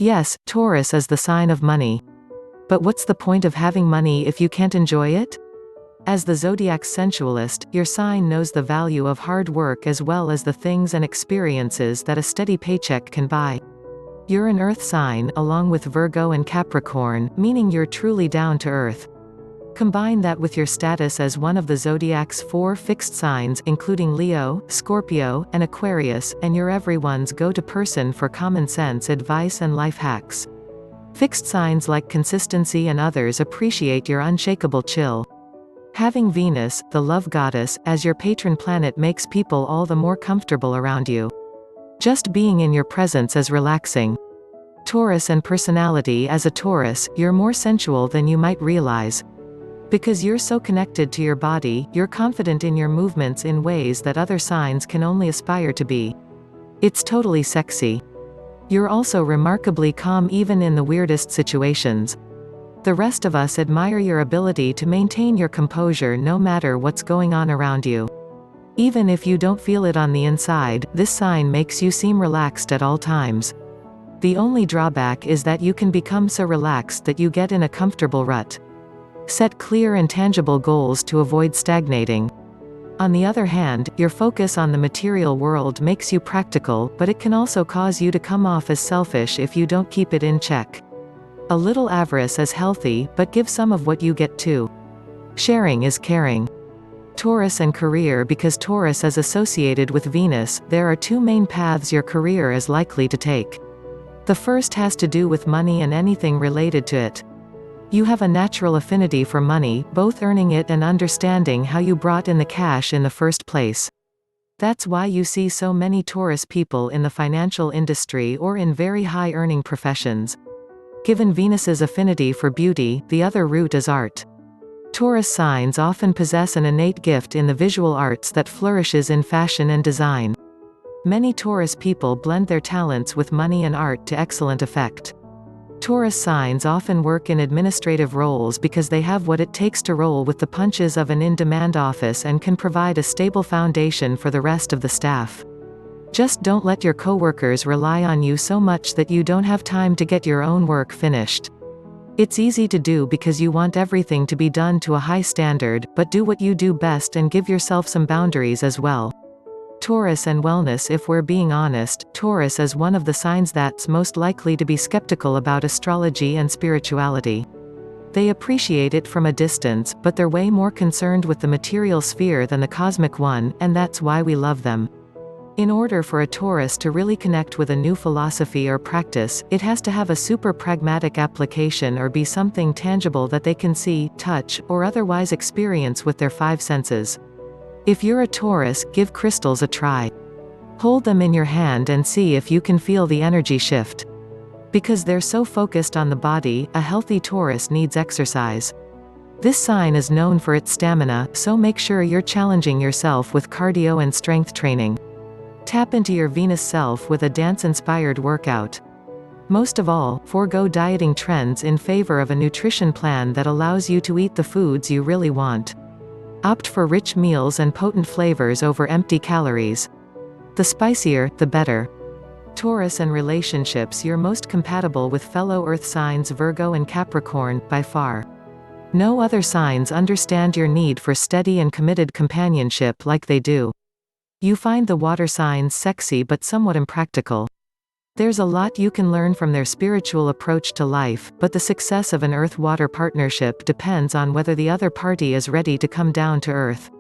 Yes, Taurus is the sign of money. But what's the point of having money if you can't enjoy it? As the zodiac's sensualist, your sign knows the value of hard work as well as the things and experiences that a steady paycheck can buy. You're an earth sign, along with Virgo and Capricorn, meaning you're truly down to earth. Combine that with your status as one of the zodiac's 4 fixed signs, including Leo, Scorpio, and Aquarius, and you're everyone's go-to person for common sense advice and life hacks. Fixed signs like consistency and others appreciate your unshakable chill. Having Venus, the love goddess, as your patron planet makes people all the more comfortable around you. Just being in your presence is relaxing. Taurus and Personality. As a Taurus, you're more sensual than you might realize. Because you're so connected to your body, you're confident in your movements in ways that other signs can only aspire to be. It's totally sexy. You're also remarkably calm even in the weirdest situations. The rest of us admire your ability to maintain your composure no matter what's going on around you. Even if you don't feel it on the inside, this sign makes you seem relaxed at all times. The only drawback is that you can become so relaxed that you get in a comfortable rut. Set clear and tangible goals to avoid stagnating. On the other hand, your focus on the material world makes you practical, but it can also cause you to come off as selfish if you don't keep it in check. A little avarice is healthy, but give some of what you get too. Sharing is caring. Taurus and career. Because Taurus is associated with Venus, there are 2 main paths your career is likely to take. The first has to do with money and anything related to it. You have a natural affinity for money, both earning it and understanding how you brought in the cash in the first place. That's why you see so many Taurus people in the financial industry or in very high-earning professions. Given Venus's affinity for beauty, the other route is art. Taurus signs often possess an innate gift in the visual arts that flourishes in fashion and design. Many Taurus people blend their talents with money and art to excellent effect. Taurus signs often work in administrative roles because they have what it takes to roll with the punches of an in-demand office and can provide a stable foundation for the rest of the staff. Just don't let your coworkers rely on you so much that you don't have time to get your own work finished. It's easy to do because you want everything to be done to a high standard, but do what you do best and give yourself some boundaries as well. Taurus and wellness. If we're being honest, Taurus is one of the signs that's most likely to be skeptical about astrology and spirituality. They appreciate it from a distance, but they're way more concerned with the material sphere than the cosmic one, and that's why we love them. In order for a Taurus to really connect with a new philosophy or practice, it has to have a super pragmatic application or be something tangible that they can see, touch, or otherwise experience with their 5 senses. If you're a Taurus, give crystals a try. Hold them in your hand and see if you can feel the energy shift. Because they're so focused on the body, a healthy Taurus needs exercise. This sign is known for its stamina, so make sure you're challenging yourself with cardio and strength training. Tap into your Venus self with a dance-inspired workout. Most of all, forego dieting trends in favor of a nutrition plan that allows you to eat the foods you really want. Opt for rich meals and potent flavors over empty calories. The spicier, the better. Taurus and relationships. You're most compatible with fellow earth signs Virgo and Capricorn, by far. No other signs understand your need for steady and committed companionship like they do. You find the water signs sexy but somewhat impractical. There's a lot you can learn from their spiritual approach to life, but the success of an earth-water partnership depends on whether the other party is ready to come down to earth.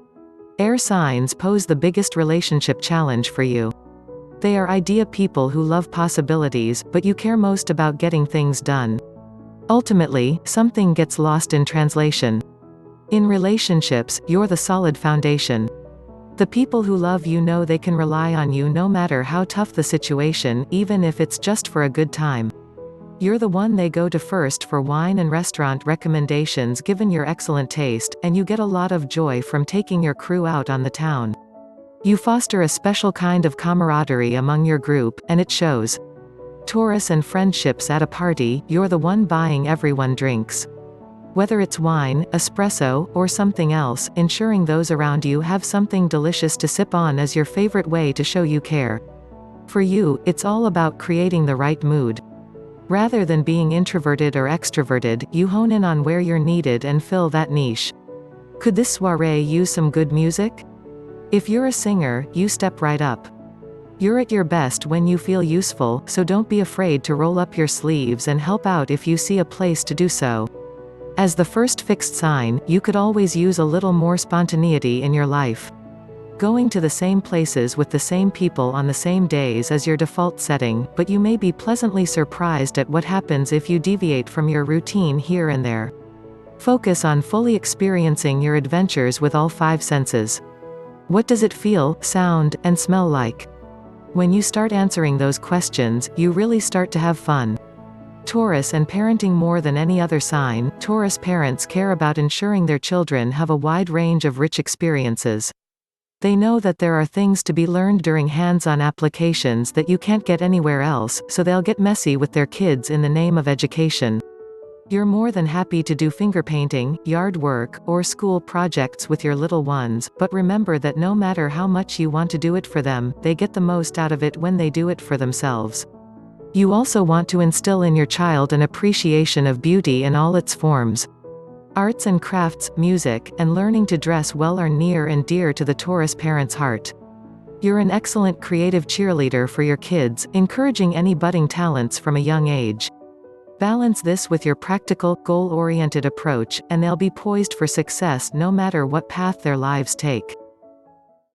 Air signs pose the biggest relationship challenge for you. They are idea people who love possibilities, but you care most about getting things done. Ultimately, something gets lost in translation. In relationships, you're the solid foundation. The people who love you know they can rely on you no matter how tough the situation, even if it's just for a good time. You're the one they go to first for wine and restaurant recommendations given your excellent taste, and you get a lot of joy from taking your crew out on the town. You foster a special kind of camaraderie among your group, and it shows. Taurus and friendships. At a party, you're the one buying everyone drinks. Whether it's wine, espresso, or something else, ensuring those around you have something delicious to sip on is your favorite way to show you care. For you, it's all about creating the right mood. Rather than being introverted or extroverted, you hone in on where you're needed and fill that niche. Could this soirée use some good music? If you're a singer, you step right up. You're at your best when you feel useful, so don't be afraid to roll up your sleeves and help out if you see a place to do so. As the first fixed sign, you could always use a little more spontaneity in your life. Going to the same places with the same people on the same days is your default setting, but you may be pleasantly surprised at what happens if you deviate from your routine here and there. Focus on fully experiencing your adventures with all 5 senses. What does it feel, sound, and smell like? When you start answering those questions, you really start to have fun. Taurus and parenting. More than any other sign, Taurus parents care about ensuring their children have a wide range of rich experiences. They know that there are things to be learned during hands-on applications that you can't get anywhere else, so they'll get messy with their kids in the name of education. You're more than happy to do finger painting, yard work, or school projects with your little ones, but remember that no matter how much you want to do it for them, they get the most out of it when they do it for themselves. You also want to instill in your child an appreciation of beauty in all its forms. Arts and crafts, music, and learning to dress well are near and dear to the Taurus parent's heart. You're an excellent creative cheerleader for your kids, encouraging any budding talents from a young age. Balance this with your practical, goal-oriented approach, and they'll be poised for success no matter what path their lives take.